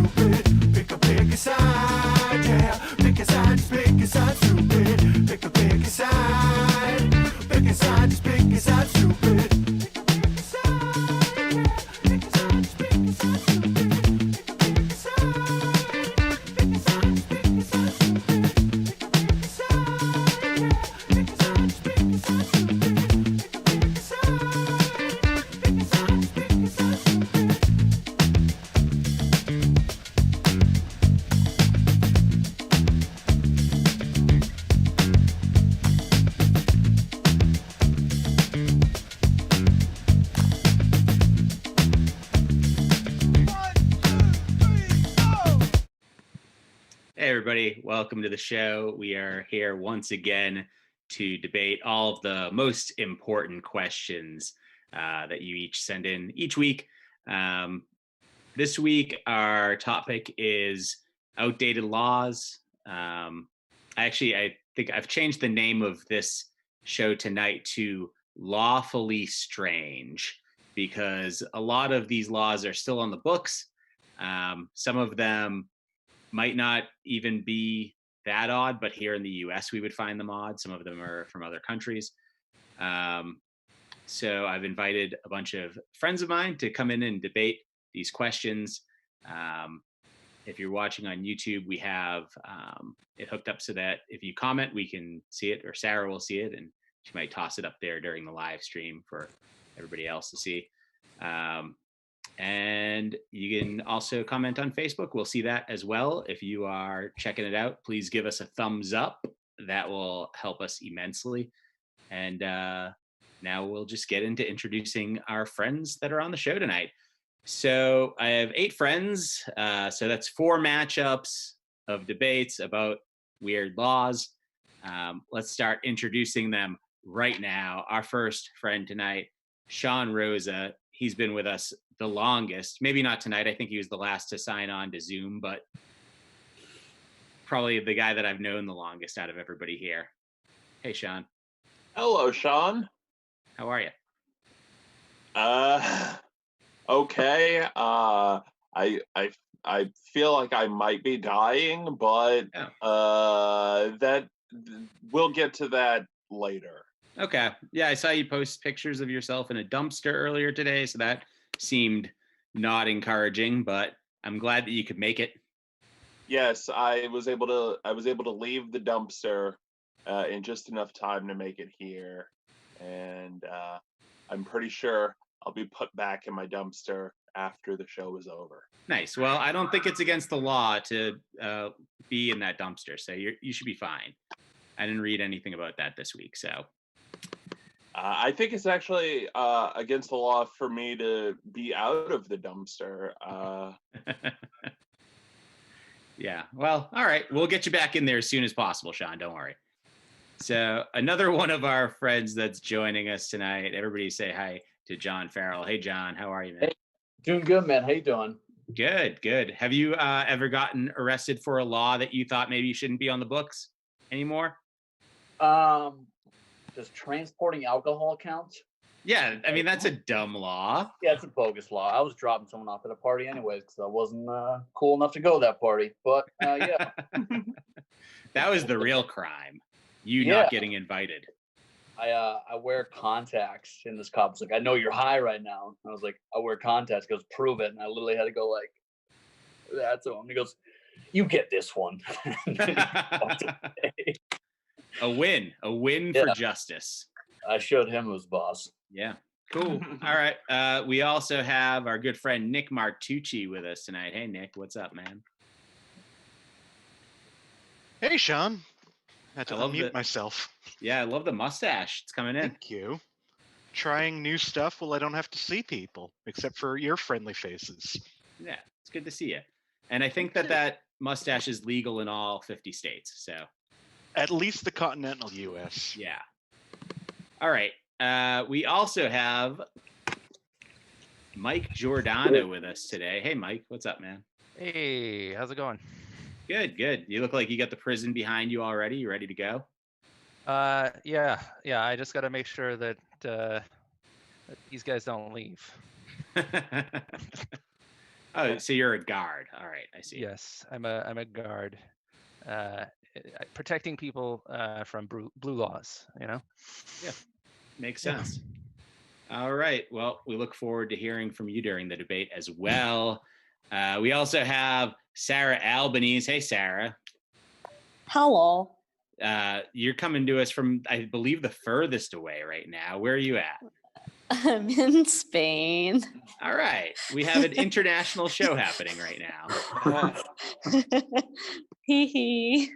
stupid. Pick a side, yeah. Pick a side, just pick a side, stupid. Pick a side. Pick a side, just pick a side, stupid. Pick a side, yeah. Pick a side, just pick a side, stupid. Pick a side. Pick a side, just pick a side, stupid. Pick a side, yeah. Pick a side, just pick a side, stupid. Pick a side. Pick a side, just pick a side, stupid. Hey everybody, welcome to the show. We are here once again to debate all of the most important questions that you each send in each week. This week, our topic is outdated laws. I think I've changed the name of this show tonight to Lawfully Strange, because a lot of these laws are still on the books. Some of them might not even be that odd, but here in the US, we would find them odd. Some of them are from other countries. So I've invited a bunch of friends of mine to come in and debate these questions. If you're watching on YouTube, we have it hooked up so that if you comment, we can see it, or Sarah will see it, and she might toss it up there during the live stream for everybody else to see. And you can also comment on Facebook. We'll see that as well. If you are checking it out, please give us a thumbs up. That will help us immensely. And now we'll just get into introducing our friends that are on the show tonight. So I have 8 friends. So that's 4 matchups of debates about weird laws. Let's start introducing them right now. Our first friend tonight, Sean Rosa. He's been with us the longest. Maybe not tonight. I think he was the last to sign on to Zoom, but probably the guy that I've known the longest out of everybody here. Hey, Sean. Hello, Sean. How are you? Okay. I feel like I might be dying, but that we'll get to that later. Okay. Yeah, I saw you post pictures of yourself in a dumpster earlier today, so that seemed not encouraging, but I'm glad that you could make it. Yes, I was able to leave the dumpster in just enough time to make it here, and I'm pretty sure I'll be put back in my dumpster after the show is over. Nice. Well, I don't think it's against the law to be in that dumpster, so you should be fine. I didn't read anything about that this week, so. I think it's actually against the law for me to be out of the dumpster. Yeah, well, all right. We'll get you back in there as soon as possible, Sean. Don't worry. So another one of our friends that's joining us tonight, everybody say hi to John Farrell. Hey, John, how are you, man? Hey, doing good, man. How you doing? Good, good. Have you ever gotten arrested for a law that you thought maybe shouldn't be on the books anymore? Does transporting alcohol count? Yeah, I mean, that's a dumb law. Yeah, it's a bogus law. I was dropping someone off at a party anyways because I wasn't cool enough to go to that party. But yeah. That was the real crime. You not getting invited. I wear contacts, and this cop was like, "I know you're high right now." And I was like, "I wear contacts." He goes, "Prove it." And I literally had to go like that to him. He goes, "You get this one." A win for justice. I showed him who's boss. Yeah, cool. All right. We also have our good friend Nick Martucci with us tonight. Hey, Nick, what's up, man? Hey, Sean. I had to unmute myself. Yeah, I love the mustache. It's coming in. Thank you. Trying new stuff while I don't have to see people, except for your friendly faces. Yeah, it's good to see you. And I think that mustache is legal in all 50 states, so. At least the continental U.S. Yeah. All right. We also have Mike Giordano with us today. Hey, Mike, what's up, man? Hey, how's it going? Good, good. You look like you got the prison behind you already. You ready to go? Yeah. I just got to make sure that these guys don't leave. Oh, so you're a guard. All right, I see. Yes, I'm a guard, protecting people from blue laws. Makes Yeah. sense. All right. Well, we look forward to hearing from you during the debate as well. We also have Sarah Albanese. Hey, Sarah. Hello. You're coming to us from, I believe, the furthest away right now. Where are you at? I'm in Spain. All right. We have an international show happening right now. Hee hee.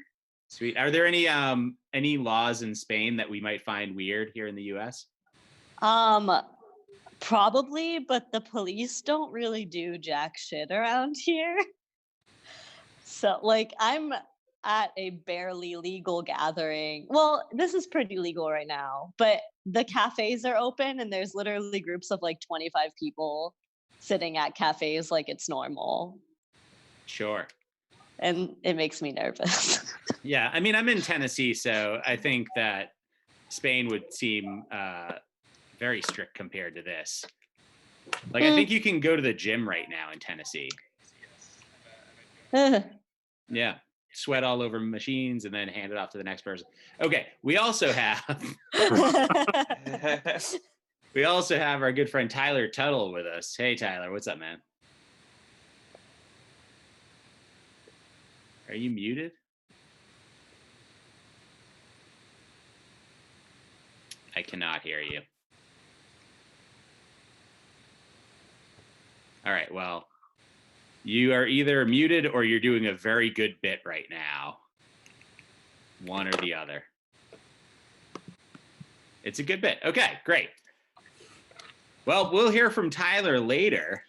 Sweet. Are there any laws in Spain that we might find weird here in the US? Probably, but the police don't really do jack shit around here. So, like, I'm at a barely legal gathering. Well, this is pretty legal right now, but the cafes are open and there's literally groups of like 25 people sitting at cafes like it's normal. Sure. And it makes me nervous. Yeah. I mean, I'm in Tennessee, so I think that Spain would seem very strict compared to this. Like, I think you can go to the gym right now in Tennessee. Yeah. Sweat all over machines and then hand it off to the next person. Okay. We also have our good friend Tyler Tuttle with us. Hey, Tyler. What's up, man? Are you muted? I cannot hear you. All right, well, you are either muted or you're doing a very good bit right now. One or the other. It's a good bit. Okay, great. Well, we'll hear from Tyler later.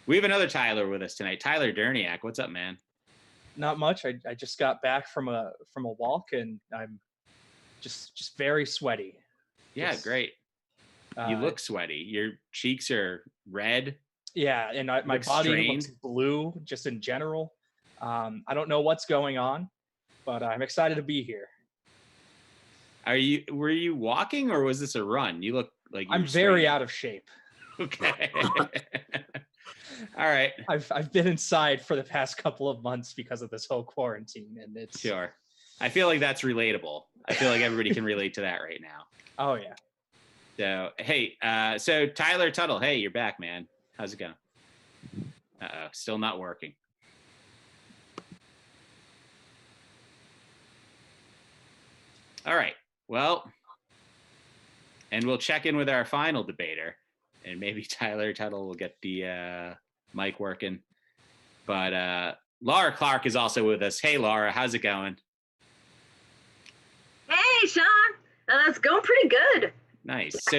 We have another Tyler with us tonight. Tyler Derniak. What's up, man? Not much. I just got back from a walk and I'm just very sweaty. Yeah, great. You look sweaty. Your cheeks are red. Yeah, and my body looks blue just in general. I don't know what's going on, but I'm excited to be here. Were you walking or was this a run? You look like I'm very out of shape. Okay. All right. I've been inside for the past couple of months because of this whole quarantine, and it's sure. I feel like that's relatable. I feel like everybody can relate to that right now. Oh yeah. So hey, so Tyler Tuttle, hey, you're back, man. How's it going? Uh-oh, still not working. All right. Well, and we'll check in with our final debater, and maybe Tyler Tuttle will get the mic working. But Laura Clark is also with us. Hey, Laura, how's it going? Hey, Sean. It's going pretty good. Nice. So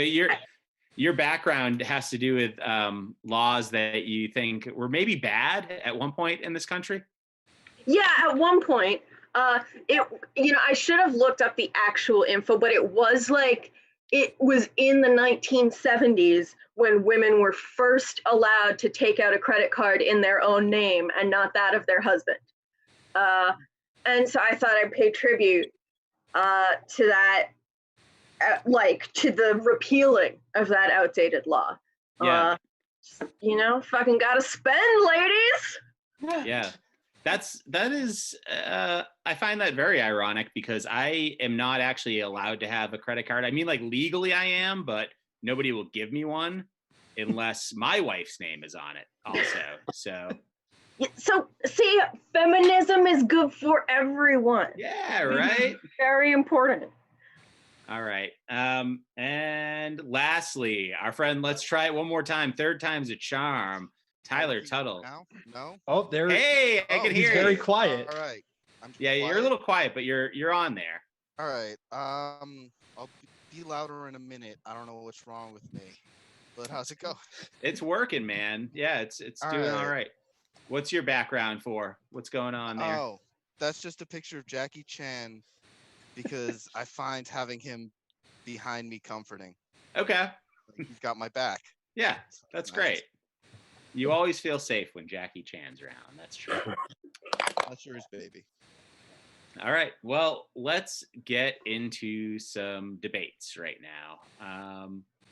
your background has to do with laws that you think were maybe bad at one point in this country? Yeah, at one point, I should have looked up the actual info, but it was in the 1970s when women were first allowed to take out a credit card in their own name and not that of their husband. And so I thought I'd pay tribute to that, to the repealing of that outdated law. Yeah. Fucking gotta spend, ladies. Yeah. That is I find that very ironic because I am not actually allowed to have a credit card. I mean, like legally I am, but nobody will give me one unless my wife's name is on it also. So see, feminism is good for everyone. Yeah, right. Very important. All right. And lastly, our friend, let's try it one more time. Third time's a charm. Tyler Tuttle. No. Oh, there. Hey, I can hear you. He's very quiet. All right. You're a little quiet, but you're on there. All right. I'll be louder in a minute. I don't know what's wrong with me, but how's it go? It's working, man. Yeah, it's doing all right. What's your background for? What's going on there? Oh, that's just a picture of Jackie Chan because I find having him behind me comforting. Okay. He's got my back. Yeah, that's nice. Great. You always feel safe when Jackie Chan's around. That's true. That's sure his baby. All right. Well, let's get into some debates right now.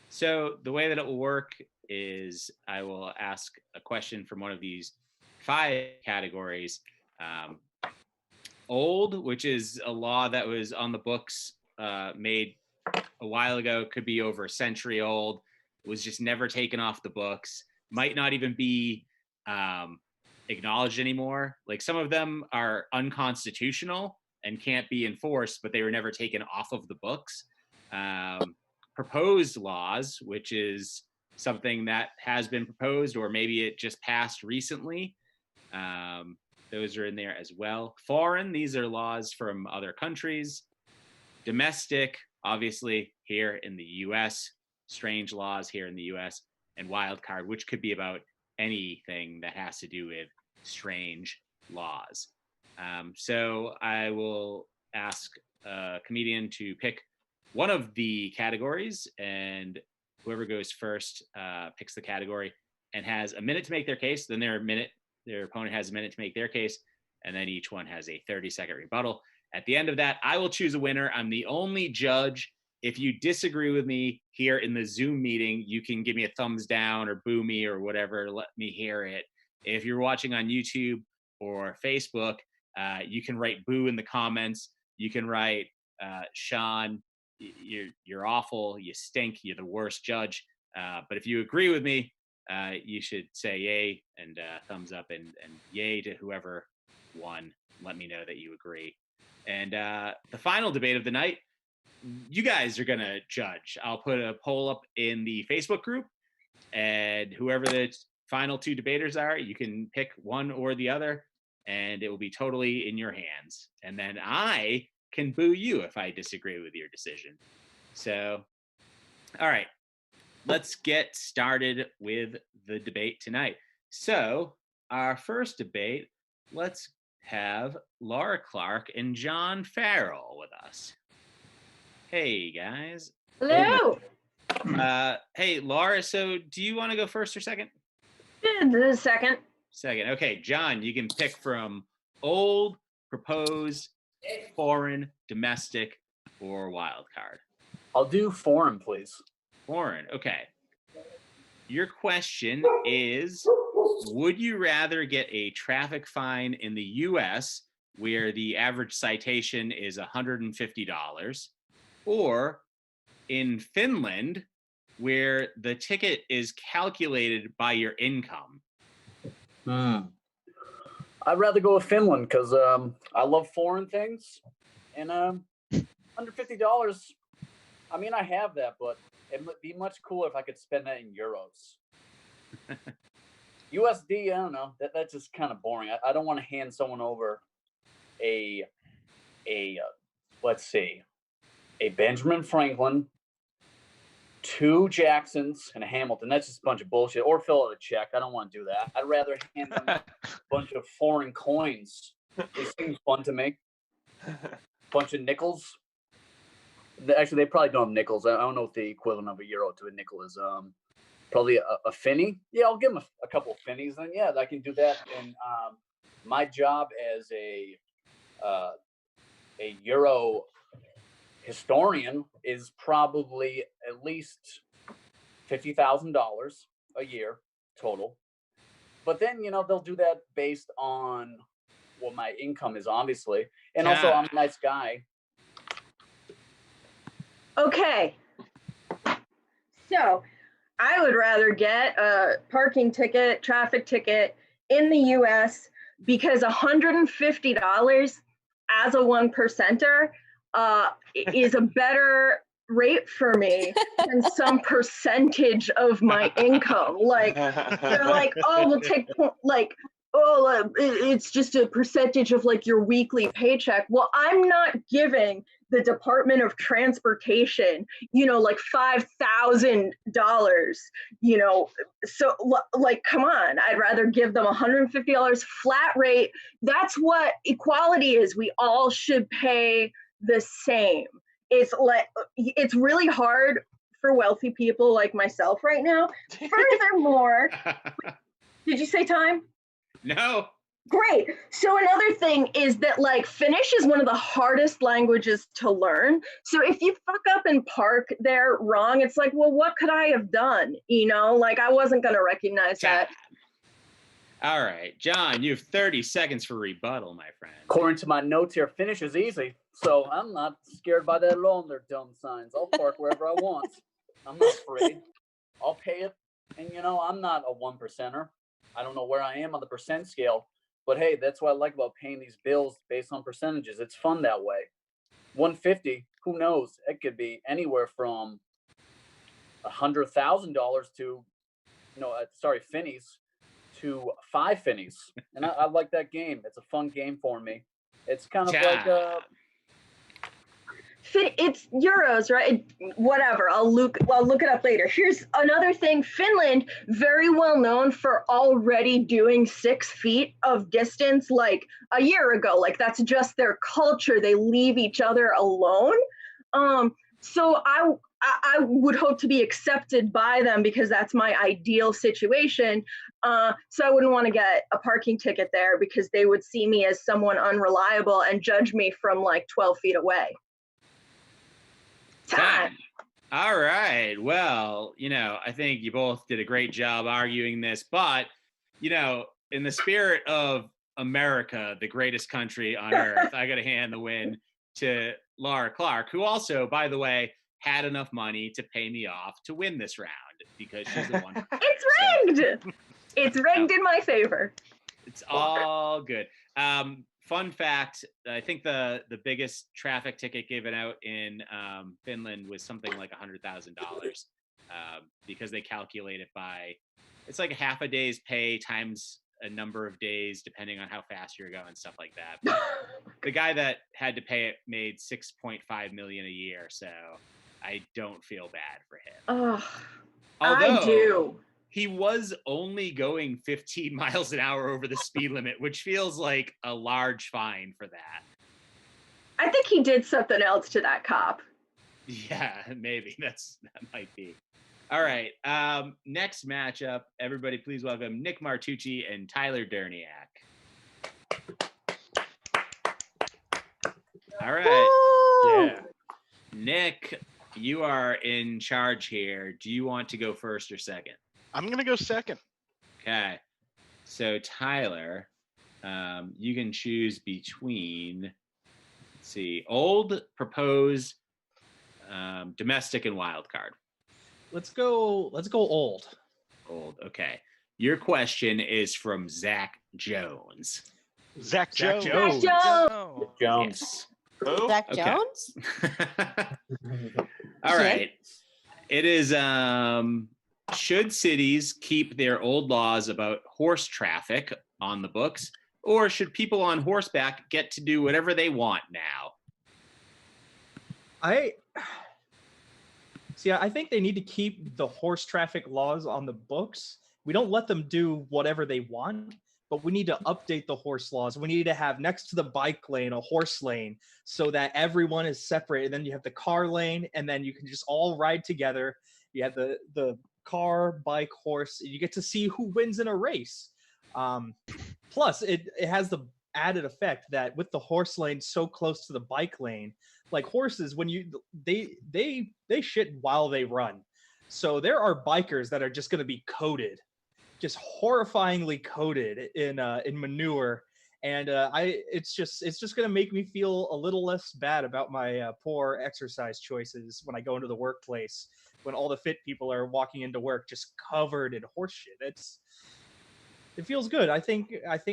So the way that it will work is I will ask a question from one of these 5 categories. Old, which is a law that was on the books made a while ago, could be over a century old, was just never taken off the books, might not even be acknowledged anymore. Like some of them are unconstitutional and can't be enforced, but they were never taken off of the books. Proposed laws, which is something that has been proposed, or maybe it just passed recently. Those are in there as well. Foreign, these are laws from other countries. Domestic, obviously here in the US, strange laws here in the US. And wild card, which could be about anything that has to do with strange laws. So I will ask a comedian to pick one of the categories, and whoever goes first picks the category and has a minute to make their case. Then their opponent has a minute to make their case, and then each one has a 30-second rebuttal. At the end of that, I will choose a winner. I'm the only judge. If you disagree with me here in the Zoom meeting, you can give me a thumbs down or boo me or whatever. Let me hear it. If you're watching on YouTube or Facebook, you can write boo in the comments. You can write, Sean, you're awful. You stink. You're the worst judge. But if you agree with me, you should say yay and thumbs up and yay to whoever won. Let me know that you agree. And the final debate of the night, you guys are going to judge. I'll put a poll up in the Facebook group, and whoever the final 2 debaters are, you can pick one or the other, and it will be totally in your hands. And then I can boo you if I disagree with your decision. So, all right, let's get started with the debate tonight. So our first debate, let's have Laura Clark and John Farrell with us. Hey, guys. Hello. Hey, Laura, so do you want to go first or second? The second. Second. Okay, John, you can pick from old, proposed, foreign, domestic, or wild card. I'll do foreign, please. Foreign, okay. Your question is, would you rather get a traffic fine in the US where the average citation is $150, or in Finland where the ticket is calculated by your income? I'd rather go with Finland because I love foreign things, and $150. I mean, I have that, but it would be much cooler if I could spend that in euros. USD, I don't know. That's just kind of boring. I don't want to hand someone over a let's see, a Benjamin Franklin, 2 Jacksons, and a Hamilton. That's just a bunch of bullshit. Or fill out a check. I don't want to do that. I'd rather hand them a bunch of foreign coins. It seems fun to me. Bunch of nickels. Actually, they probably don't have nickels. I don't know what the equivalent of a euro to a nickel is. Probably a finny. Yeah, I'll give them a couple of finnies. Then yeah, I can do that. And my job as a euro historian is probably at least $50,000 a year total. But then, they'll do that based on what my income is, obviously. And also, I'm a nice guy. Okay. So I would rather get a parking ticket, traffic ticket in the US because $150 as a 1%er is a better rate for me than some percentage of my income. Like, they're like, oh, we'll take it's just a percentage of like your weekly paycheck. Well, I'm not giving the Department of Transportation, like $5,000, so like, come on, I'd rather give them $150 flat rate. That's what equality is. We all should pay the same. It's really hard for wealthy people like myself right now. Furthermore, did you say time? No. Great. So another thing is that like Finnish is one of the hardest languages to learn. So if you fuck up and park there wrong, it's like, well, what could I have done? You know, like I wasn't going to recognize that. All right, John, you have 30 seconds for rebuttal, my friend. According to my notes here, Finnish is easy. So I'm not scared by that at all. Their dumb signs. I'll park wherever I want. I'm not afraid. I'll pay it. And you know, I'm not a 1%er. I don't know where I am on the percent scale. But hey, that's what I like about paying these bills based on percentages. It's fun that way. 150, who knows? It could be anywhere from $100,000 to, finnies to 5 finnies. And I like that game. It's a fun game for me. It's kind of like it's euros, right? Whatever. I'll look it up later. Here's another thing. Finland, very well known for already doing 6 feet of distance like a year ago. Like that's just their culture. They leave each other alone. So I would hope to be accepted by them because that's my ideal situation. So I wouldn't want to get a parking ticket there because they would see me as someone unreliable and judge me from like 12 feet away. Time. All right. Well, I think you both did a great job arguing this, but, in the spirit of America, the greatest country on earth, I got to hand the win to Laura Clark, who also, by the way, had enough money to pay me off to win this round because she's the one. It's rigged. It's rigged in my favor. It's all good. Fun fact, I think the biggest traffic ticket given out in Finland was something like $100,000 because they calculate it by, it's like a half a day's pay times a number of days, depending on how fast you're going, stuff like that. But the guy that had to pay it made $6.5 million a year, so I don't feel bad for him. I do. He was only going 15 miles an hour over the speed limit, which feels like a large fine for that. I think he did something else to that cop. Yeah, maybe. That might be. All right. Next matchup, everybody please welcome Nick Martucci and Tyler Derniak. All right. Yeah. Nick, you are in charge here. Do you want to go first or second? I'm going to go second. Okay. So, Tyler, you can choose between, let's see, old, propose, domestic, and wild card. Let's go old. Old. Okay. Your question is from Zach Jones. Zach Jones. Yes. Who? Zach Okay. Jones? All right. It is should cities keep their old laws about horse traffic on the books, or should people on horseback get to do whatever they want now? I think they need to keep the horse traffic laws on the books. We don't let them do whatever they want, but we need to update the horse laws. We need to have next to the bike lane a horse lane so that everyone is separate. And then you have the car lane, and then you can just all ride together. You have the car, bike, horse. You get to see who wins in a race. Plus, it has the added effect that with the horse lane so close to the bike lane, like horses, when they shit while they run. So there are bikers that are just going to be coated, just horrifyingly coated in manure, and it's just going to make me feel a little less bad about my poor exercise choices when I go into the workplace, when all the fit people are walking into work just covered in horse shit. It feels good. I think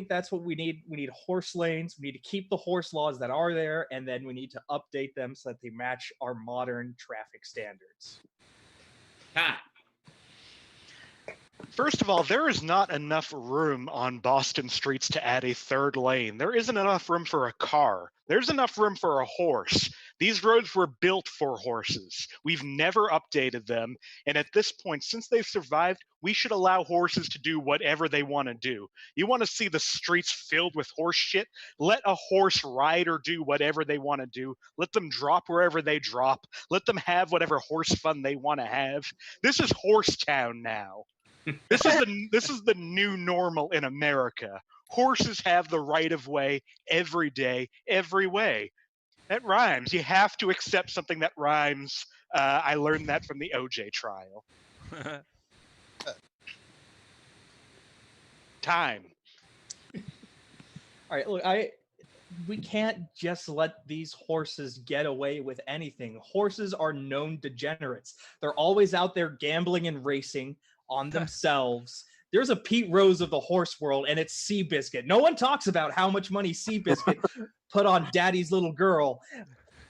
that's what we need. We need horse lanes. We need to keep the horse laws that are there, and then we need to update them so that they match our modern traffic standards. First of all, there is not enough room on Boston streets to add a third lane. There isn't enough room for a car. There's enough room for a horse. These roads were built for horses. We've never updated them. And at this point, since they've survived, we should allow horses to do whatever they want to do. You want to see the streets filled with horse shit? Let a horse ride or do whatever they want to do. Let them drop wherever they drop. Let them have whatever horse fun they want to have. This is Horsetown now. This is the new normal in America. Horses have the right of way every day, every way. That rhymes. You have to accept something that rhymes. I learned that from the OJ trial. Time. All right, look, we can't just let these horses get away with anything. Horses are known degenerates. They're always out there gambling and racing on themselves. There's a Pete Rose of the horse world, and it's Seabiscuit. No one talks about how much money Seabiscuit put on Daddy's little girl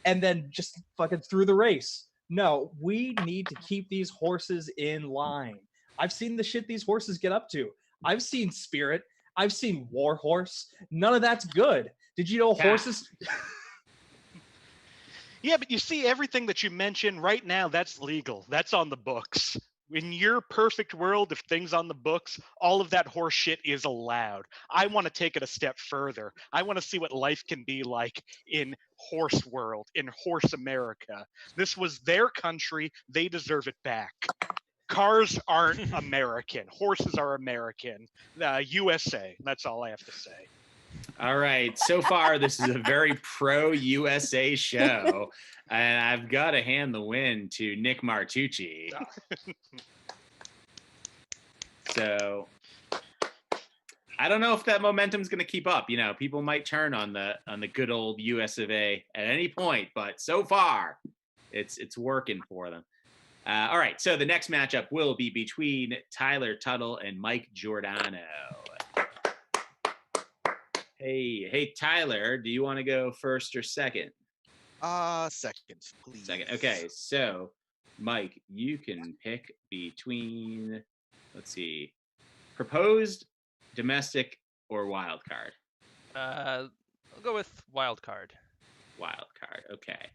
and then just fucking threw the race. No, we need to keep these horses in line. I've seen the shit these horses get up to. I've seen Spirit. I've seen Warhorse. None of that's good. Did you know horses? Yeah, but you see, everything that you mentioned right now, that's legal. That's on the books. In your perfect world, if things on the books, all of that horse shit is allowed. I want to take it a step further. I want to see what life can be like in horse world, in horse America. This was their country. They deserve it back. Cars aren't American. Horses are American. USA. That's all I have to say. All right. So far, this is a very pro-USA show. And I've got to hand the win to Nick Martucci. So I don't know if that momentum's going to keep up. You know, people might turn on the good old US of A at any point, but so far it's working for them. All right. So the next matchup will be between Tyler Tuttle and Mike Giordano. Hey, Tyler, do you want to go first or second? Second, please. Second. Okay, so Mike, you can pick between, let's see, proposed, domestic, or wild card. I'll go with wild card. Wild card. Okay.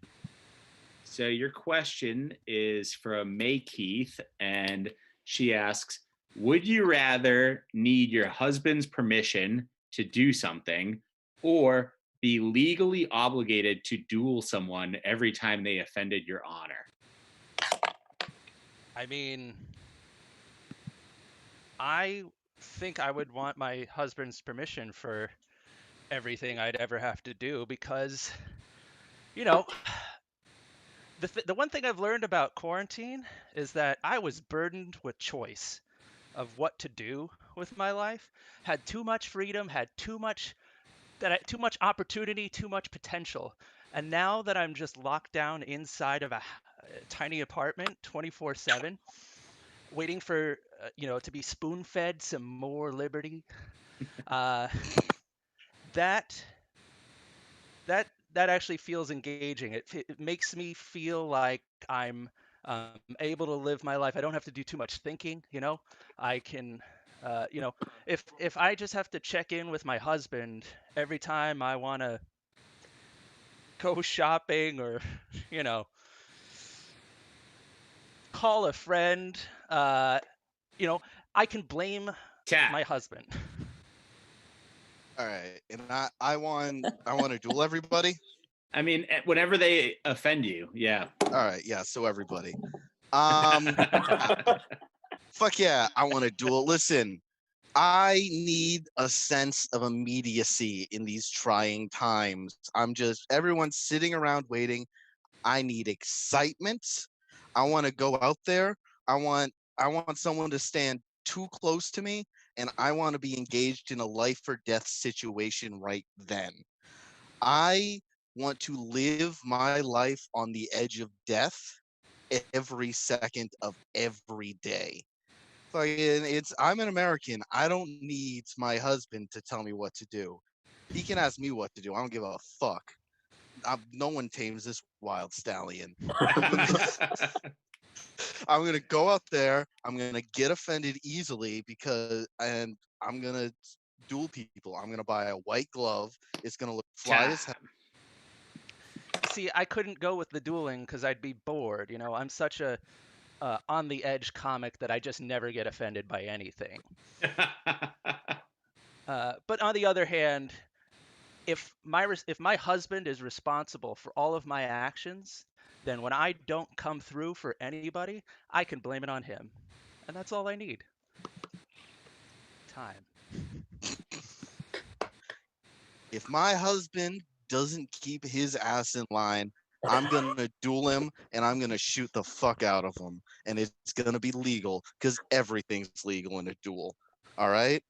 So your question is from May Keith, and she asks, would you rather need your husband's permission to do something or be legally obligated to duel someone every time they offended your honor? I mean, I think I would want my husband's permission for everything I'd ever have to do because, you know, the one thing I've learned about quarantine is that I was burdened with choice of what to do with my life, had too much freedom, had too much opportunity, too much potential. And now that I'm just locked down inside of a tiny apartment 24/7, waiting for to be spoon-fed some more liberty, that actually feels engaging. It makes me feel like I'm able to live my life. I don't have to do too much thinking. I can, if I just have to check in with my husband every time I want to go shopping or, call a friend, I can blame my husband. All right, and I want to duel everybody. I mean, whenever they offend you, yeah. All right, yeah. So everybody, fuck yeah, I want to duel. Listen, I need a sense of immediacy in these trying times. Everyone's sitting around waiting. I need excitement. I want to go out there. I want someone to stand too close to me, and I want to be engaged in a life or death situation right then. I want to live my life on the edge of death every second of every day. I'm an American. I don't need my husband to tell me what to do. He can ask me what to do. I don't give a fuck. No one tames this wild stallion. I'm gonna go out there. I'm gonna get offended easily and I'm gonna duel people. I'm gonna buy a white glove. It's gonna look fly as hell. See, I couldn't go with the dueling because I'd be bored. I'm such a on the edge comic that I just never get offended by anything. But on the other hand, if my husband is responsible for all of my actions, then when I don't come through for anybody, I can blame it on him. And that's all I need. Time. if my husband doesn't keep his ass in line, I'm gonna duel him and I'm gonna shoot the fuck out of him, and it's gonna be legal because everything's legal in a duel. All right.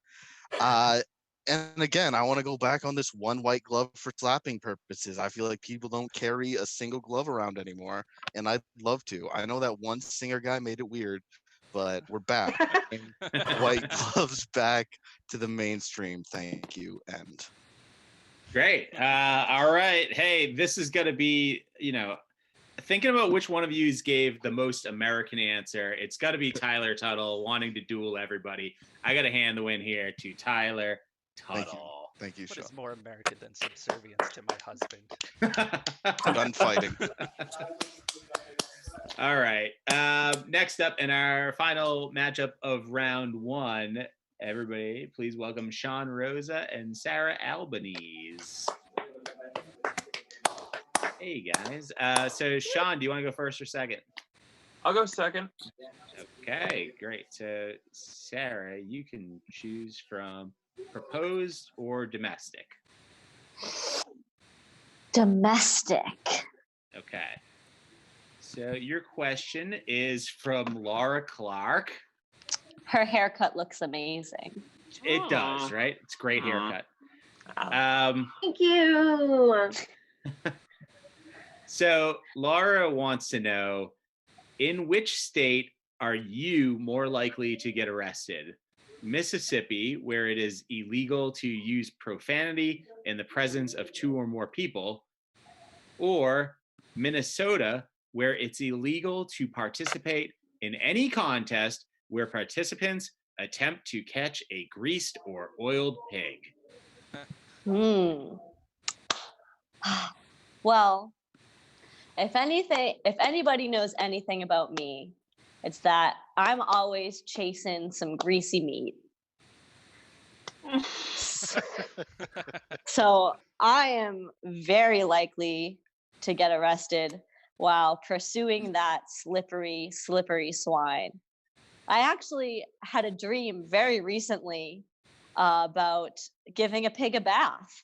And again, I want to go back on this one white glove for slapping purposes. I feel like people don't carry a single glove around anymore, and I'd love to. I know that one singer guy made it weird, but we're back. White gloves back to the mainstream. Thank you. End. Great. All right. Hey, this is going to be, thinking about which one of you gave the most American answer. It's got to be Tyler Tuttle wanting to duel everybody. I got to hand the win here to Tyler Tuttle. Thank you, What Sean. is more American than subservience to my husband? Gunfighting. All right. Next up in our final matchup of round one, everybody, please welcome Sean Rosa and Sarah Albanese. Hey, guys. So, Sean, do you want to go first or second? I'll go second. Okay, great. So, Sarah, you can choose from proposed or domestic. Domestic. Okay. So, your question is from Laura Clark. Her haircut looks amazing. It does, right? It's a great haircut. Thank you. So Laura wants to know, in which state are you more likely to get arrested? Mississippi, where it is illegal to use profanity in the presence of two or more people, or Minnesota, where it's illegal to participate in any contest where participants attempt to catch a greased or oiled pig? Well, if anybody knows anything about me, it's that I'm always chasing some greasy meat. So I am very likely to get arrested while pursuing that slippery, slippery swine. I actually had a dream very recently about giving a pig a bath.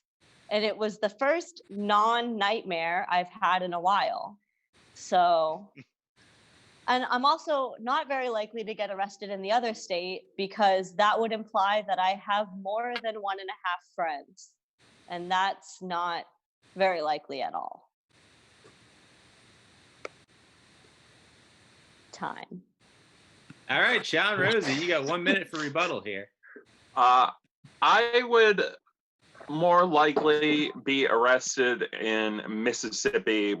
And it was the first non-nightmare I've had in a while. So, and I'm also not very likely to get arrested in the other state because that would imply that I have more than 1.5 friends. And that's not very likely at all. Time. All right, Sean Rosie, you got 1 minute for rebuttal here. I would more likely be arrested in Mississippi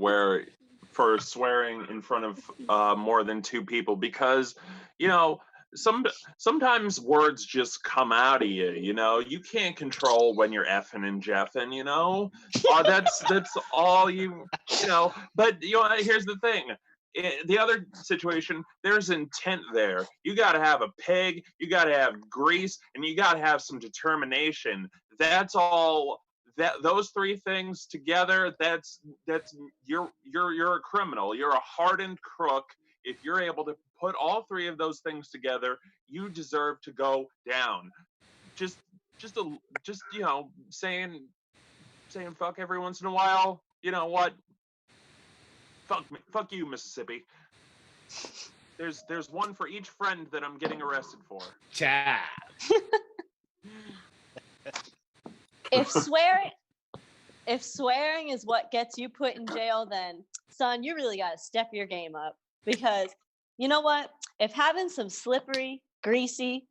for swearing in front of more than two people, because sometimes words just come out of you. You can't control when you're effing and jeffing. That's all you. But here's the thing. The other situation, there's intent there. You got to have a pig, you got to have grease, and you got to have some determination. That's all. Those three things together, that's you're a criminal. You're a hardened crook. If you're able to put all three of those things together, you deserve to go down. Just saying fuck every once in a while. You know what? Fuck you, Mississippi. There's one for each friend that I'm getting arrested for. Cha. If swearing is what gets you put in jail, then son, you really got to step your game up, because you know what? If having some slippery, greasy,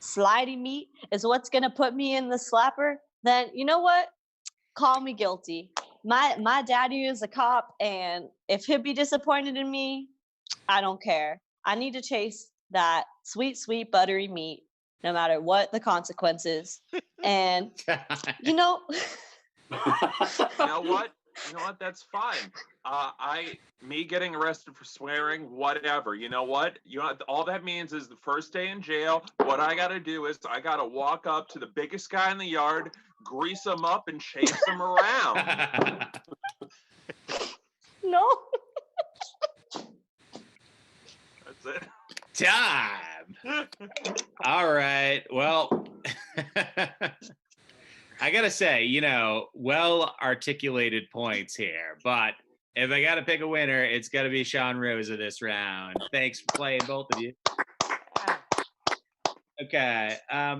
slidey meat is what's going to put me in the slapper, then you know what? Call me guilty. My daddy is a cop, and if he'd be disappointed in me, I don't care. I need to chase that sweet, sweet, buttery meat, no matter what the consequences. And you know what? That's fine. Me getting arrested for swearing, whatever. You know what? All that means is the first day in jail, what I got to do is I got to walk up to the biggest guy in the yard, grease him up, and chase him around. No. That's it. Time. All right. Well, I gotta say, well articulated points here, but if I gotta pick a winner, it's gotta be Sean Rosa this round. Thanks for playing, both of you. Okay,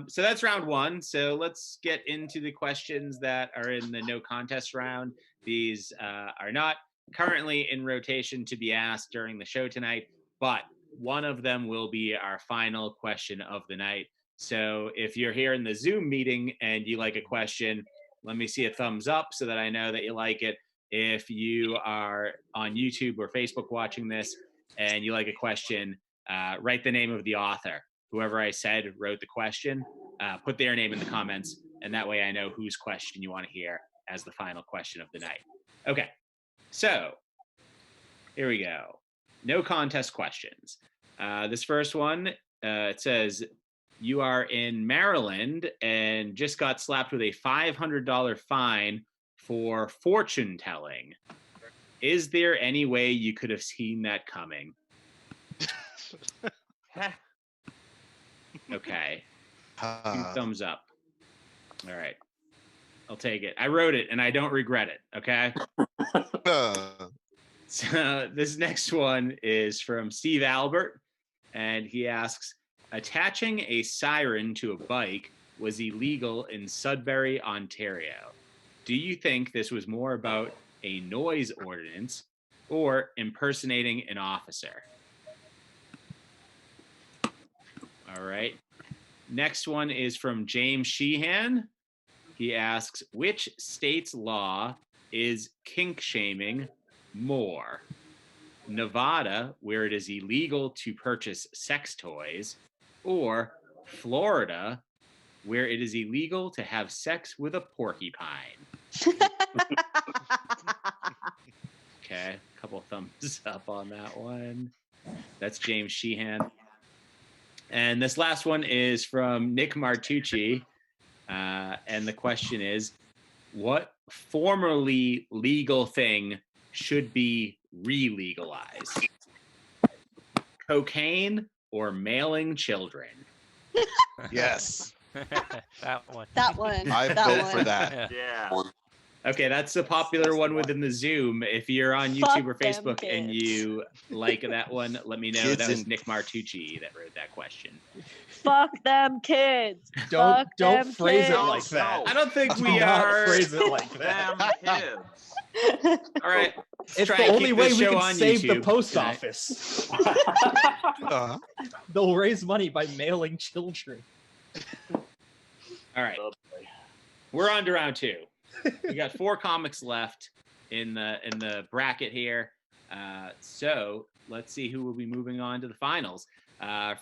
so that's round one. So let's get into the questions that are in the no contest round. These are not currently in rotation to be asked during the show tonight, but one of them will be our final question of the night. So if you're here in the Zoom meeting and you like a question, let me see a thumbs up so that I know that you like it. If you are on YouTube or Facebook watching this and you like a question, write the name of the author. Whoever I said wrote the question, put their name in the comments, and that way I know whose question you want to hear as the final question of the night. Okay, so here we go. No contest questions. This first one, it says, you are in Maryland and just got slapped with a $500 fine for fortune telling. Is there any way you could have seen that coming? Okay. 2 thumbs up. All right. I'll take it. I wrote it and I don't regret it. Okay. So this next one is from Steve Albert, and he asks, attaching a siren to a bike was illegal in Sudbury, Ontario. Do you think this was more about a noise ordinance or impersonating an officer? All right. Next one is from James Sheehan. He asks, which state's law is kink shaming more? Nevada, where it is illegal to purchase sex toys, or Florida, where it is illegal to have sex with a porcupine? Okay, a couple thumbs up on that one. That's James Sheehan. And this last one is from Nick Martucci. And the question is, what formerly legal thing should be re-legalized? Cocaine or mailing children? Yes. That one. That one. I that vote one. for that. Yeah. Okay, that's the popular one within the Zoom. If you're on YouTube or Fuck them Facebook and kids. you like that one, let me know. Kids That was and- Nick Martucci that wrote that question. Fuck them kids. Don't Fuck don't them phrase it kids. like that. I don't think Do we not are. phrase it like Them that. kids. All right. let's It's try the and only keep way this we show can on save the YouTube post tonight. office. Uh-huh. They'll raise money by mailing children. All right. Oh, We're on to round two. We got 4 comics left in the bracket here. So let's see who will be moving on to the finals.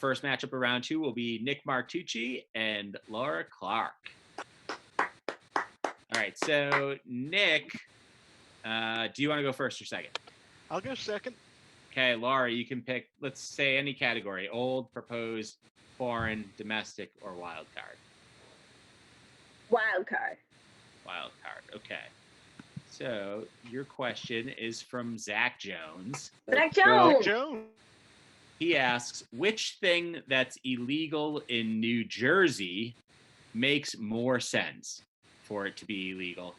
First matchup of round 2 will be Nick Martucci and Laura Clark. All right. So Nick, do you want to go first or second? I'll go second. Okay, Laura, you can pick. Let's say any category: old, proposed, foreign, domestic, or wild card. Wild card. Wild card. Okay. So your question is from Zach Jones. Zach Jack Jones. Jones. He asks, which thing that's illegal in New Jersey makes more sense for it to be illegal?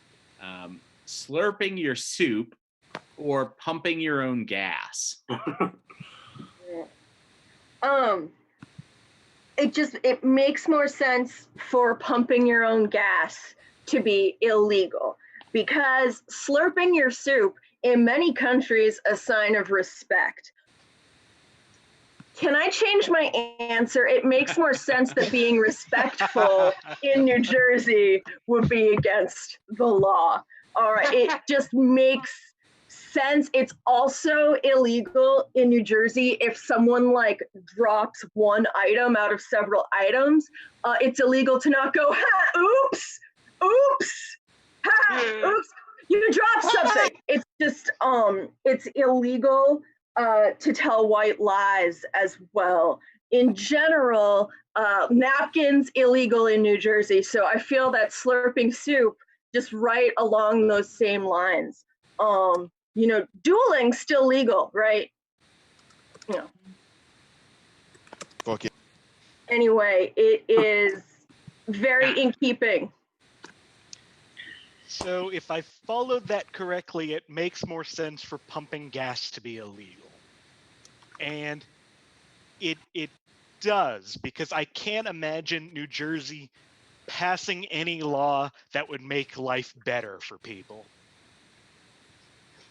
Slurping your soup or pumping your own gas? It makes more sense for pumping your own gas to be illegal, because slurping your soup in many countries a sign of respect. Can I change my answer? It makes more sense that being respectful in New Jersey would be against the law. All right, it just makes sense. It's also illegal in New Jersey if someone like drops one item out of several items. It's illegal to not go, ha, oops, oops, ha, oops, you dropped something. It's just, it's illegal to tell white lies as well. In general, napkins illegal in New Jersey. So I feel that slurping soup just right along those same lines. Dueling still legal, right? Fuck yeah. Anyway, it is very in keeping. So if I followed that correctly, it makes more sense for pumping gas to be illegal. And it does, because I can't imagine New Jersey passing any law that would make life better for people.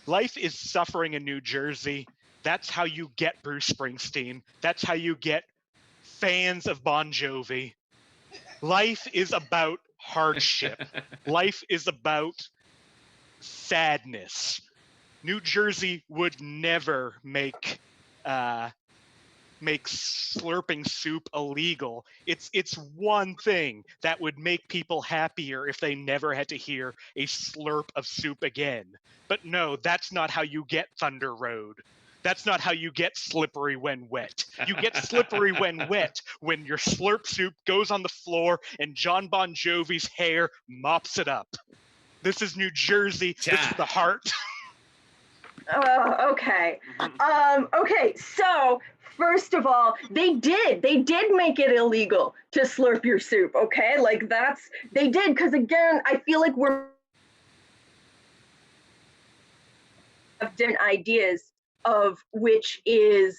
Life is suffering in New Jersey. That's how you get Bruce Springsteen. That's how you get fans of Bon Jovi. Life is about hardship. Life is about sadness. New Jersey would never make slurping soup illegal. It's one thing that would make people happier if they never had to hear a slurp of soup again. But no, that's not how you get Thunder Road. That's not how you get slippery when wet. You get slippery when wet when your slurp soup goes on the floor and John Bon Jovi's hair mops it up. This is New Jersey. This is the heart. Okay. Okay, so first of all, they did make it illegal to slurp your soup, okay? Like they did, because again, I feel like we're have different ideas of which is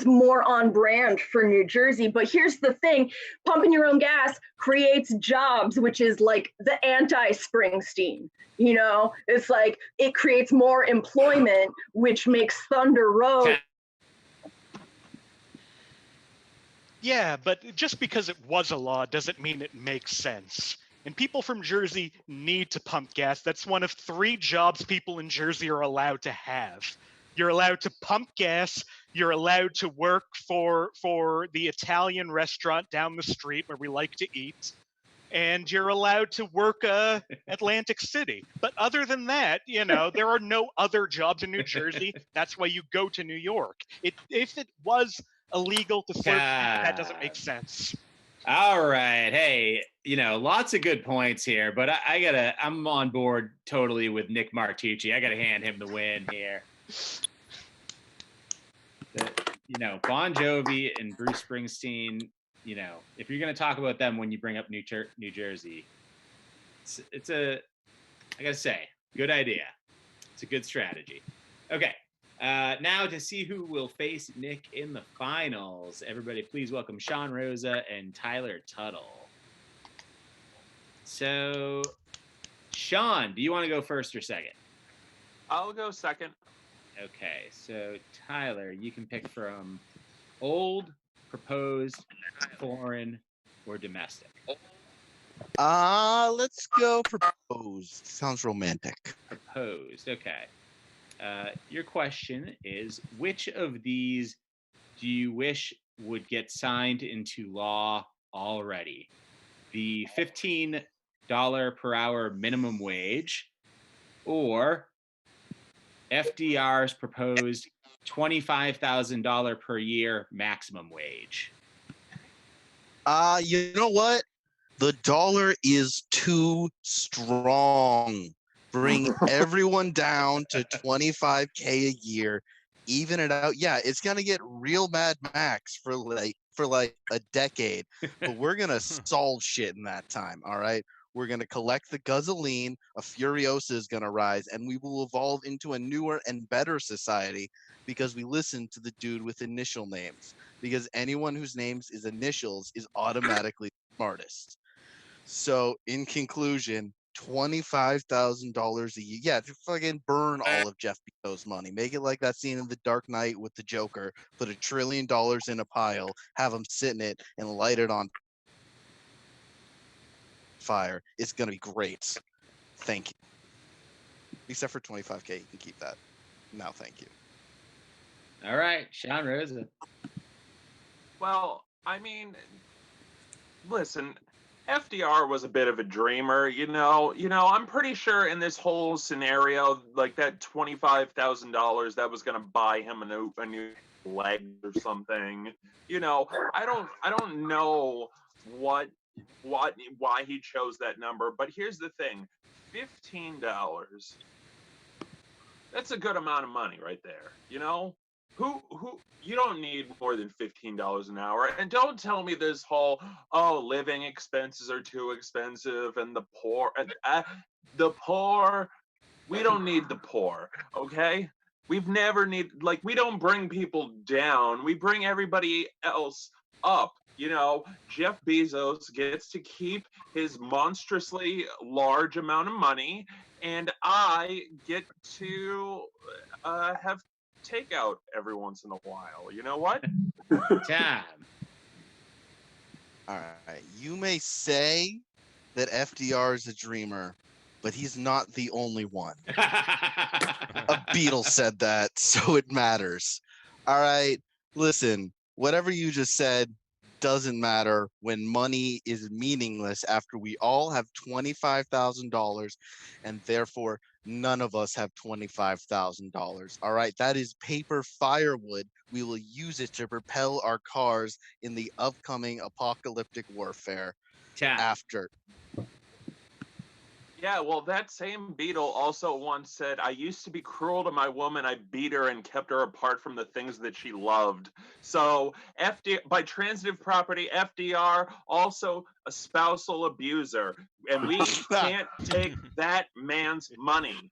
more on brand for New Jersey. But here's the thing, pumping your own gas creates jobs, which is like the anti-Springsteen. It's like it creates more employment, which makes Thunder Road. Yeah, but just because it was a law doesn't mean it makes sense. And people from Jersey need to pump gas. That's one of 3 jobs people in Jersey are allowed to have. You're allowed to pump gas. You're allowed to work for the Italian restaurant down the street where we like to eat. And you're allowed to work Atlantic City. But other than that, there are no other jobs in New Jersey. That's why you go to New York. If it was illegal to slurp, that doesn't make sense. All right. Hey, lots of good points here, but I'm on board totally with Nick Martucci. I got to hand him the win here. Bon Jovi and Bruce Springsteen, if you're going to talk about them when you bring up New Jersey, it's I got to say, good idea. It's a good strategy. Okay. Now to see who will face Nick in the finals, everybody please welcome Sean Rosa and Tyler Tuttle. So, Sean, do you want to go first or second? I'll go second. Okay, so Tyler, you can pick from old, proposed, foreign, or domestic. Let's go proposed. Sounds romantic. Proposed, okay. Your question is, which of these do you wish would get signed into law already? The $15 per hour minimum wage, or FDR's proposed $25,000 per year maximum wage? You know what? The dollar is too strong. Bring everyone down to 25K a year, even it out. Yeah, it's gonna get real Mad Max for like a decade, but we're gonna solve shit in that time. All right, we're gonna collect the gasoline. A Furiosa is gonna rise, and we will evolve into a newer and better society because we listen to the dude with initial names. Because anyone whose names is initials is automatically the smartest. So, in conclusion, $25,000 a year. Yeah, fucking burn all of Jeff Bezos' money. Make it like that scene in The Dark Knight with the Joker. Put $1 trillion in a pile, have him sit in it, and light it on fire. It's gonna be great. Thank you. Except for 25K, you can keep that. No, thank you. All right, Sean Rosa. Well, I mean, listen, FDR was a bit of a dreamer, I'm pretty sure in this whole scenario, like that $25,000 that was going to buy him a new leg or something. I don't know why he chose that number, but here's the thing. $15. That's a good amount of money right there, who you don't need more than $15 an hour, and don't tell me this whole living expenses are too expensive and the poor we don't need the poor, okay? We've never we don't bring people down, we bring everybody else up. Jeff Bezos gets to keep his monstrously large amount of money, and I get to have takeout every once in a while. You know what? Time. All right. You may say that FDR is a dreamer, but he's not the only one. A Beatle said that, so it matters. All right. Listen, whatever you just said doesn't matter when money is meaningless after we all have $25,000 and therefore none of us have $25,000. All right, that is paper firewood. We will use it to propel our cars in the upcoming apocalyptic warfare Time. after. Yeah, well, that same Beatle also once said, I used to be cruel to my woman. I beat her and kept her apart from the things that she loved. So, by transitive property, FDR, also a spousal abuser. And we can't take that man's money.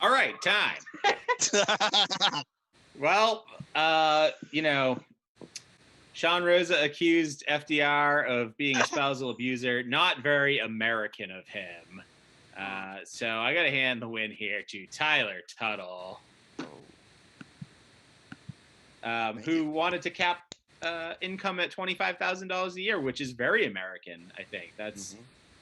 All right, time. Well, Sean Rosa accused FDR of being a spousal abuser. Not very American of him. So I got to hand the win here to Tyler Tuttle, who wanted to cap income at $25,000 a year, which is very American, I think. That's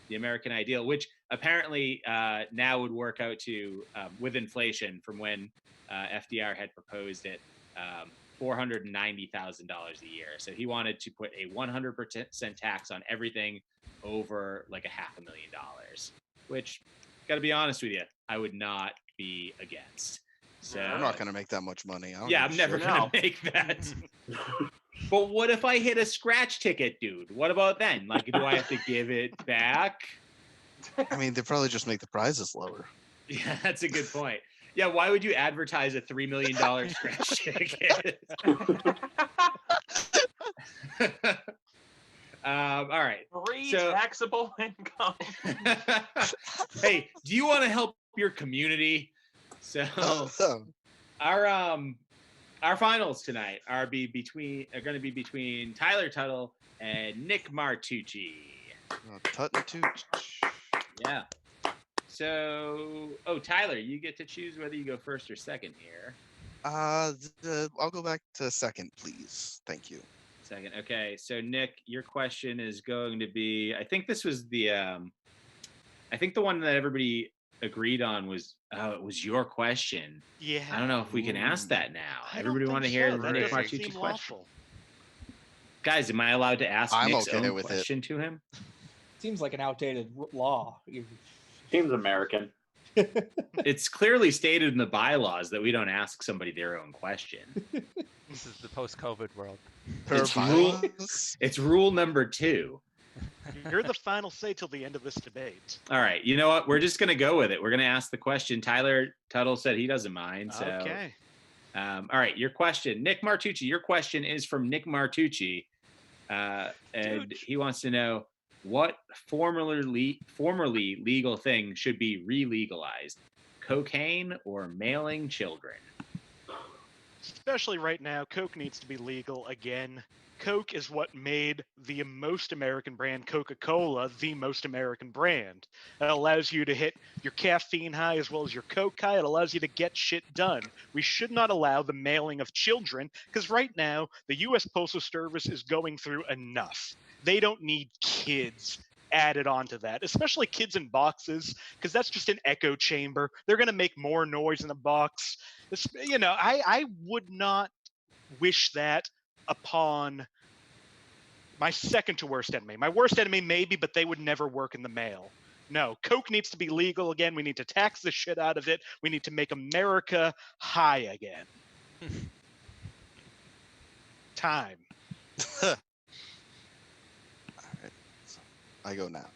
the American ideal, which apparently now would work out to, with inflation from when FDR had proposed it, $490,000 a year. So he wanted to put a 100% tax on everything over like $500,000, which, got to be honest with you, I would not be against. So I'm not going to make that much money. I'm never going to make that. But what if I hit a scratch ticket, dude? What about then? Like, do I have to give it back? I mean, they probably just make the prizes lower. Yeah, that's a good point. Yeah, why would you advertise a $3 million scratch ticket? All right. Free taxable income. Hey, do you want to help your community? So our finals tonight are going to be between Tyler Tuttle and Nick Martucci. Yeah. So, Tyler, you get to choose whether you go first or second here. I'll go back to second, please. Thank you. Second. Okay. So, Nick, your question is going to be, I think this was the one that everybody agreed on was, it was your question. Yeah. I don't know if we can ask that now. Everybody want to hear Nick Martucci's question? Guys, am I allowed to ask Nick's own question to him? Seems like an outdated law. Seems American. It's clearly stated in the bylaws that we don't ask somebody their own question. This is the post-COVID world. It's rule number 2. You're the final say till the end of this debate. All right. You know what? We're just going to go with it. We're going to ask the question. Tyler Tuttle said he doesn't mind. So. Okay. All right. Your question, Nick Martucci. Your question is from Nick Martucci. And he wants to know, what formerly legal thing should be re-legalized? Cocaine or mailing children? Especially right now, Coke needs to be legal again. Coke is what made the most American brand, Coca-Cola, the most American brand. It allows you to hit your caffeine high as well as your Coke high. It allows you to get shit done. We should not allow the mailing of children, because right now, the U.S. Postal Service is going through enough. They don't need kids added onto that, especially kids in boxes, because that's just an echo chamber. They're going to make more noise in a box. I would not wish that upon my second to worst enemy. My worst enemy maybe, but they would never work in the mail. No, Coke needs to be legal again. We need to tax the shit out of it. We need to make America high again. Time. All right. So I go now.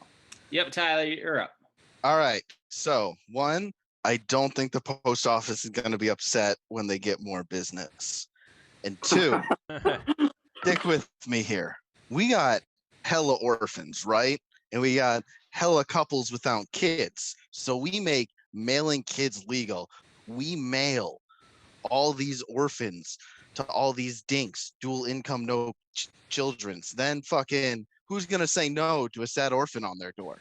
Yep, Tyler, you're up. All right. So, one, I don't think the post office is going to be upset when they get more business. And 2, stick with me here. We got hella orphans, right? And we got hella couples without kids. So we make mailing kids legal. We mail all these orphans to all these dinks, dual income, no children's. Then fucking, who's going to say no to a sad orphan on their door?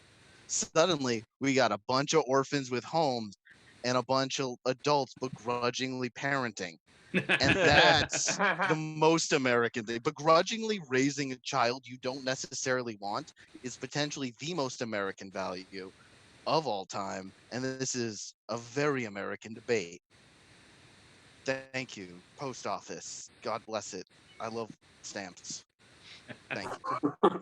Suddenly, we got a bunch of orphans with homes and a bunch of adults begrudgingly parenting. And that's the most American thing. Begrudgingly raising a child you don't necessarily want is potentially the most American value of all time. And this is a very American debate. Thank you, post office. God bless it. I love stamps. Thank you.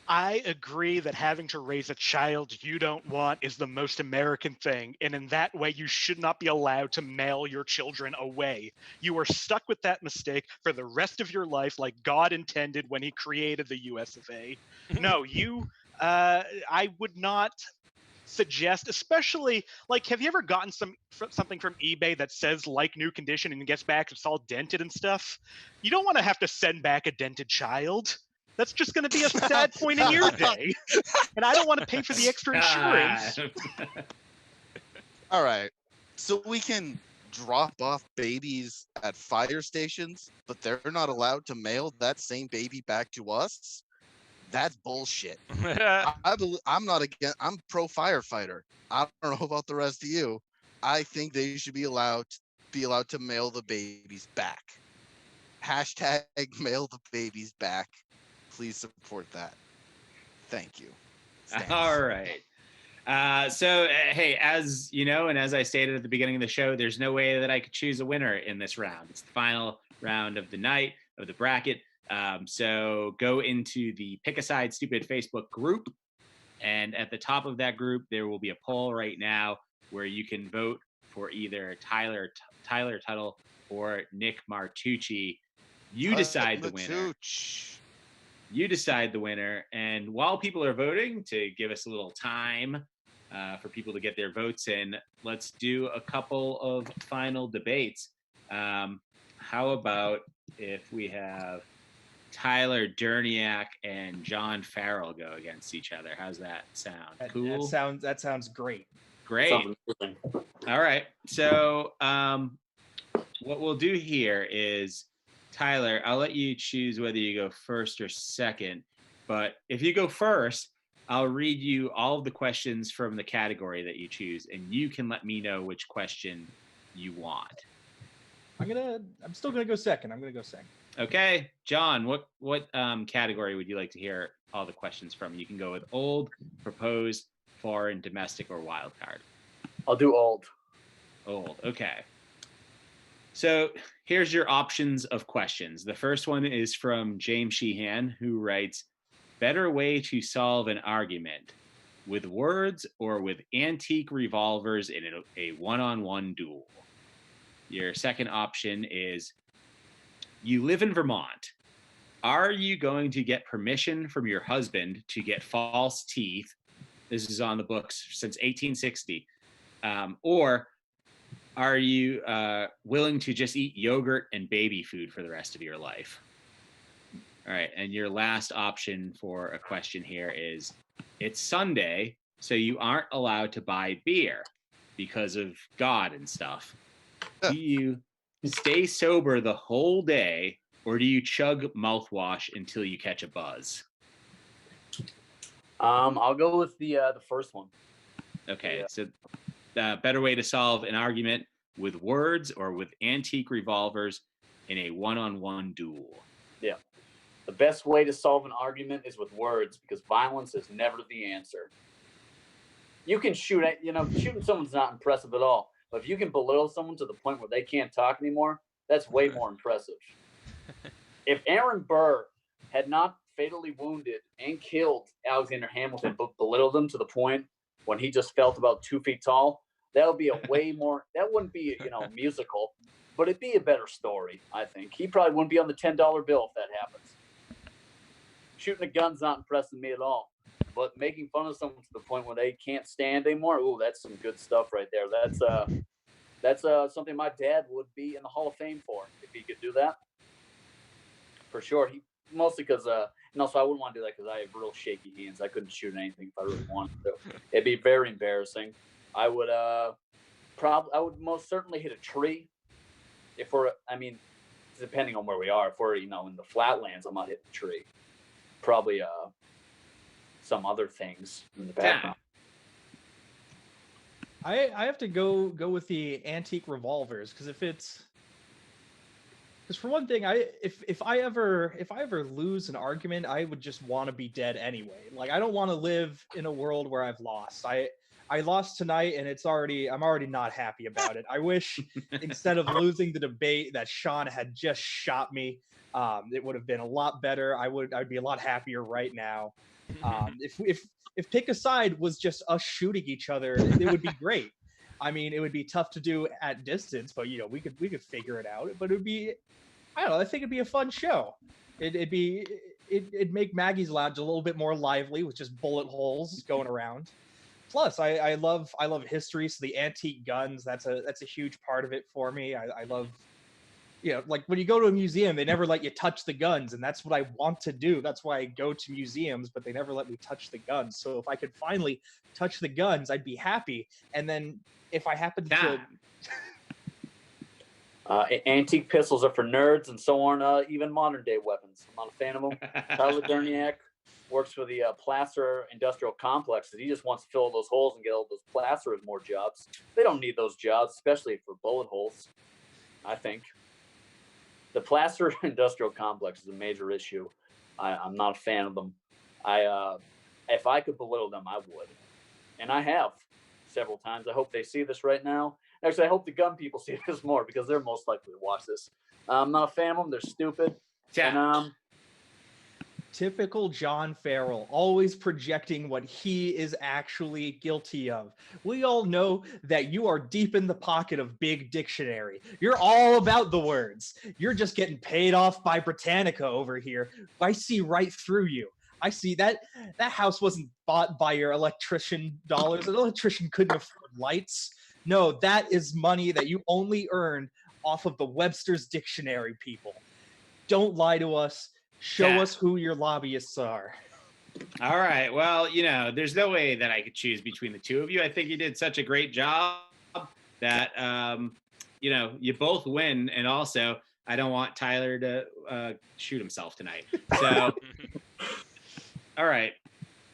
I agree that having to raise a child you don't want is the most American thing, and in that way, you should not be allowed to mail your children away. You are stuck with that mistake for the rest of your life, like God intended when He created the U.S. of A. No, I would not suggest, especially like, have you ever gotten something from eBay that says like new condition and gets back it's all dented and stuff? You don't want to have to send back a dented child. That's just going to be a sad point in your day. And I don't want to pay for the extra insurance. All right. So we can drop off babies at fire stations, but they're not allowed to mail that same baby back to us? That's bullshit. I'm not against, I'm pro firefighter. I don't know about the rest of you. I think they should be allowed to mail the babies back. Hashtag mail the babies back. Please support that. Thank you. Thanks. All right. Hey, as you know, and as I stated at the beginning of the show, there's no way that I could choose a winner in this round. It's the final round of the night of the bracket. So go into the Pick a Side Stupid Facebook group. And at the top of that group, there will be a poll right now where you can vote for either Tyler Tuttle or Nick Martucci. You decide the winner. You decide the winner. And while people are voting, to give us a little time for people to get their votes in, let's do a couple of final debates. How about if we have Tyler Derniak and John Farrell go against each other? How's that sound? Cool. That sounds great. Great. All right. So what we'll do here is, Tyler, I'll let you choose whether you go first or second. But if you go first, I'll read you all of the questions from the category that you choose, and you can let me know which question you want. I'm still gonna go second. I'm gonna go second. Okay, John, what category would you like to hear all the questions from? You can go with old, proposed, foreign, domestic, or wild card. I'll do old. Old, okay. So here's your options of questions. The first one is from James Sheehan, who writes, better way to solve an argument, with words or with antique revolvers in a one-on-one duel? Your second option is, you live in Vermont. Are you going to get permission from your husband to get false teeth? This is on the books since 1860. Or are you willing to just eat yogurt and baby food for the rest of your life? All right, and your last option for a question here is, it's Sunday, so you aren't allowed to buy beer because of God and stuff. Do you stay sober the whole day, or do you chug mouthwash until you catch a buzz? I'll go with the first one. Okay, so better way to solve an argument, with words or with antique revolvers in a one-on-one duel? Yeah. The best way to solve an argument is with words, because violence is never the answer. You can shooting someone's not impressive at all. But if you can belittle someone to the point where they can't talk anymore, that's way more impressive. If Aaron Burr had not fatally wounded and killed Alexander Hamilton, but belittled him to the point when he just felt about 2 feet tall, that would be a way more, that wouldn't be, musical, but it'd be a better story, I think. He probably wouldn't be on the $10 bill if that happens. Shooting a gun's not impressing me at all. but making fun of someone to the point where they can't stand anymore, ooh, that's some good stuff right there. That's something my dad would be in the Hall of Fame for if he could do that. For sure. He mostly because and also I wouldn't want to do that because I have real shaky hands. I couldn't shoot anything if I really wanted to. It'd be very embarrassing. I would most certainly hit a tree. If we're, I mean, depending on where we are, if we're, in the flatlands, I'm not hitting a tree. Probably some other things in the background. I have to go with the antique revolvers because for one thing, if I ever lose an argument, I would just want to be dead anyway. Like I don't want to live in a world where I've lost. I lost tonight and I'm already not happy about it. I wish instead of losing the debate that Sean had just shot me. It would have been a lot better. I'd be a lot happier right now. If pick a side was just us shooting each other, it would be great. I mean, it would be tough to do at distance, but we could figure it out. But it'd be, I don't know. I think it'd be a fun show. It'd make Maggie's Lounge a little bit more lively with just bullet holes going around. Plus, I love history, so the antique guns. That's a huge part of it for me. I love. Like when you go to a museum, they never let you touch the guns, and that's what I want to do. That's why I go to museums, but they never let me touch the guns. So if I could finally touch the guns, I'd be happy. And then if I happen to... Antique pistols are for nerds, and so aren't even modern-day weapons. I'm not a fan of them. Tyler Derniak works for the plaster industrial complexes. He just wants to fill those holes and get all those plasterers more jobs. They don't need those jobs, especially for bullet holes, I think. The plaster industrial complex is a major issue. I'm not a fan of them. If I could belittle them, I would. And I have several times. I hope they see this right now. Actually, I hope the gun people see this more because they're most likely to watch this. I'm not a fan of them. They're stupid. Yeah. And, Typical John Farrell, always projecting what he is actually guilty of. We all know that you are deep in the pocket of Big Dictionary. You're all about the words. You're just getting paid off by Britannica over here. I see right through you. I see that house wasn't bought by your electrician dollars. An electrician couldn't afford lights. No, that is money that you only earned off of the Webster's Dictionary, people. Don't lie to us. Show us who your lobbyists are. All right. Well, there's no way that I could choose between the two of you. I think you did such a great job that, you both win. And also, I don't want Tyler to shoot himself tonight. So, all right.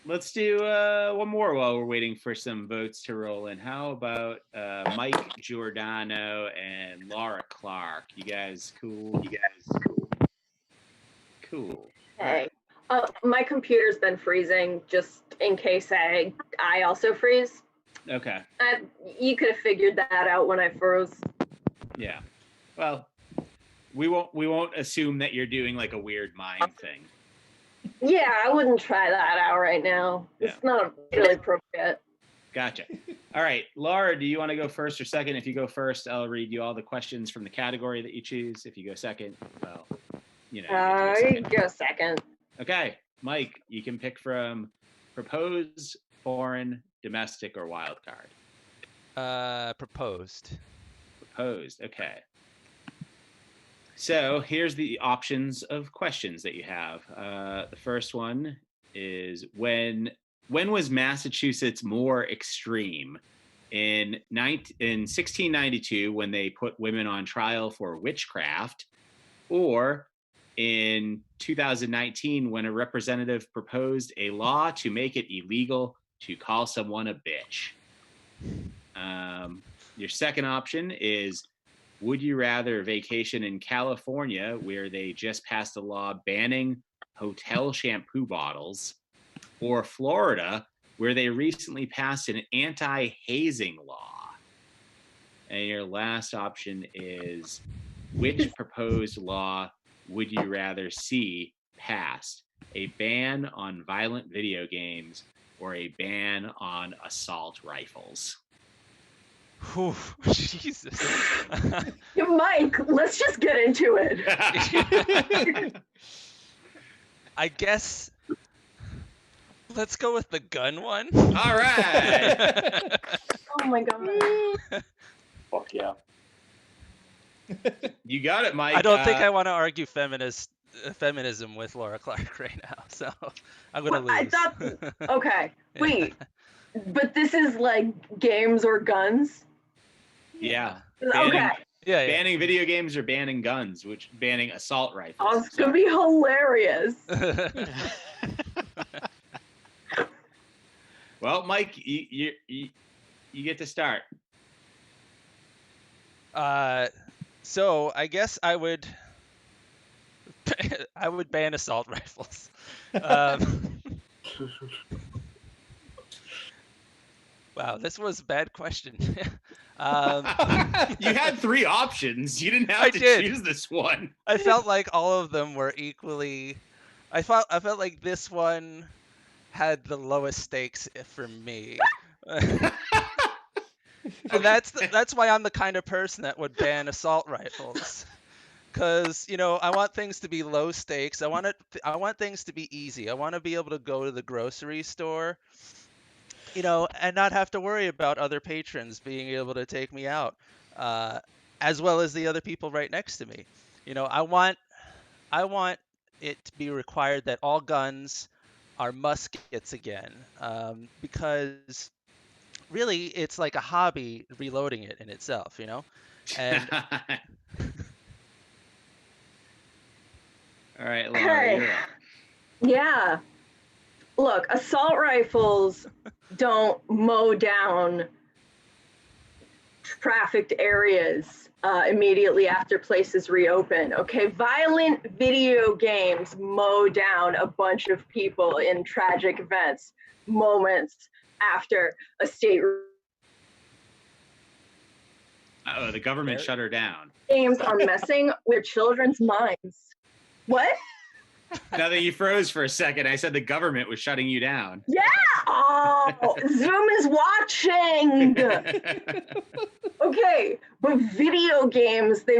Let's do one more while we're waiting for some votes to roll in. How about Mike Giordano and Laura Clark? You guys cool? Cool. Hey, my computer's been freezing just in case I also freeze. Okay. You could have figured that out when I froze. Yeah. Well, we won't assume that you're doing like a weird mind thing. Yeah, I wouldn't try that out right now. Yeah. It's not really appropriate. Gotcha. All right, Laura, do you want to go first or second? If you go first, I'll read you all the questions from the category that you choose. If you go second, well, you go second. Okay, Mike, you can pick from proposed, foreign, domestic, or wild card. Proposed. Proposed. Okay. So here's the options of questions that you have. The first one is when was Massachusetts more extreme? In 1692, when they put women on trial for witchcraft, or in 2019, when a representative proposed a law to make it illegal to call someone a bitch. Your second option is, would you rather vacation in California, where they just passed a law banning hotel shampoo bottles, or Florida, where they recently passed an anti-hazing law? And your last option is, which proposed law would you rather see passed? A ban on violent video games or a ban on assault rifles? Whew, Jesus. Yeah, Mike, let's just get into it. I guess Let's go with the gun one. All right. Oh my god. Fuck yeah. You got it, Mike. I don't think I want to argue feminism with Laura Clark right now, so I'm gonna Well, I lose. thought. Okay, wait. But this is like games or guns. Yeah. Okay. Yeah. Banning video games or banning guns, which banning assault Oh, rifles. it's gonna be hilarious. Well, Mike, you get to start. So I guess I would ban assault rifles. Wow, this was a bad question. You had 3 options. You didn't have I to did. choose this one. I felt like all of them were equally. I felt like this one had the lowest stakes for me. And that's why I'm the kind of person that would ban assault rifles. Because I want things to be low stakes. I want things to be easy. I want to be able to go to the grocery store, and not have to worry about other patrons being able to take me out, as well as the other people right next to me. I want it to be required that all guns are muskets again, because really it's like a hobby reloading it in itself, and All right, Laura, Okay. you're up. Yeah. Look, assault rifles don't mow down trafficked areas immediately after places reopen. Okay, violent video games mow down a bunch of people in tragic events moments after a state. Uh-oh, the government shut her down. Games are messing with children's minds. What? Nothing, you froze for a second. I said the government was shutting you down. Yeah. Oh, Zoom is watching. Okay, but video games, they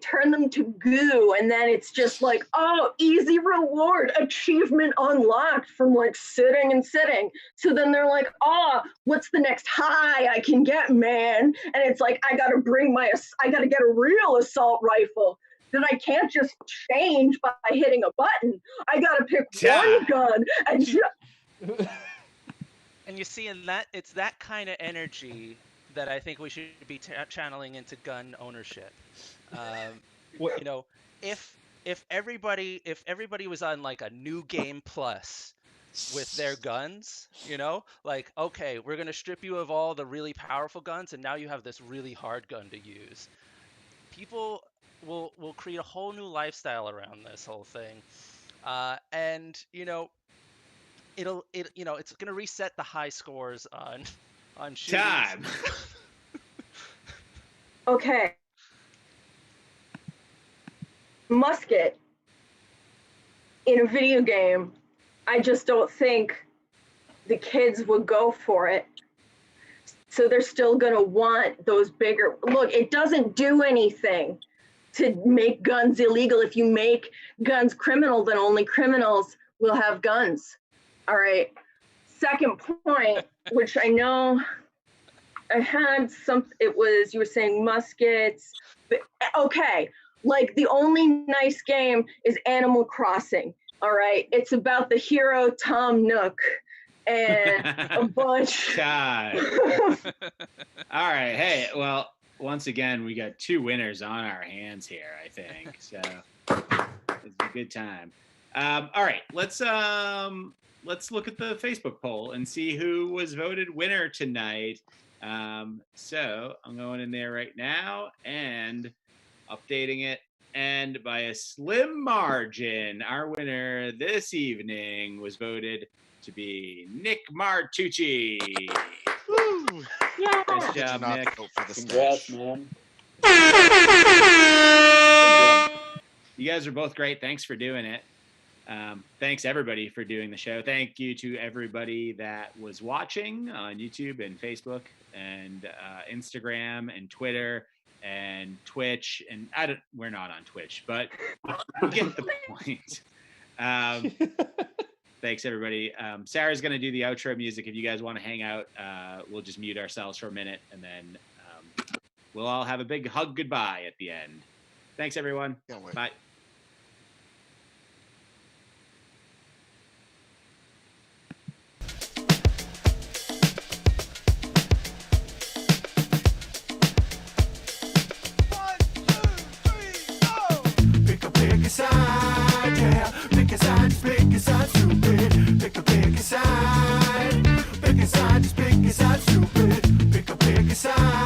turn them to goo, and then it's just like, oh, easy reward, achievement unlocked from like sitting and sitting. So then they're like, oh, what's the next high I can get, man? And it's like, I gotta get a real assault rifle that I can't just change by hitting a button. I gotta pick one gun and And you see, it's that kind of energy that I think we should be channeling into gun ownership. If everybody was on like a new game plus with their guns, like, okay, we're gonna strip you of all the really powerful guns, and now you have this really hard gun to use. People will create a whole new lifestyle around this whole thing, and it's gonna reset the high scores on shootings. Time. Okay. Musket in a video game, I just don't think the kids would go for it. So they're still gonna want those bigger. Look, it doesn't do anything to make guns illegal. If you make guns criminal, then only criminals will have guns. All right. Second point, which I know I had you were saying muskets. But, okay, like the only nice game is Animal Crossing. All right. It's about the hero Tom Nook and a bunch. Time. All right. Hey, well, once again, we got 2 winners on our hands here, I think. So it's a good time. All right, let's look at the Facebook poll and see who was voted winner tonight. So I'm going in there right now and updating it. And by a slim margin, our winner this evening was voted to be Nick Martucci. Woo! Yeah. Nice Did you job, not Nick. vote for the Congrats, stash? man. You guys are both great. Thanks for doing it. Thanks everybody for doing the show. Thank you to everybody that was watching on YouTube and Facebook and Instagram and Twitter and Twitch. And we're not on Twitch, but you get the point. Thanks, everybody. Sarah's going to do the outro music. If you guys want to hang out, we'll just mute ourselves for a minute, and then we'll all have a big hug goodbye at the end. Thanks, everyone. Can't wait. Bye. Pick a bigger side, yeah. Pick a side, just pick a side, stupid. Pick a bigger side. Pick a side, just pick a side, stupid. Pick a bigger side.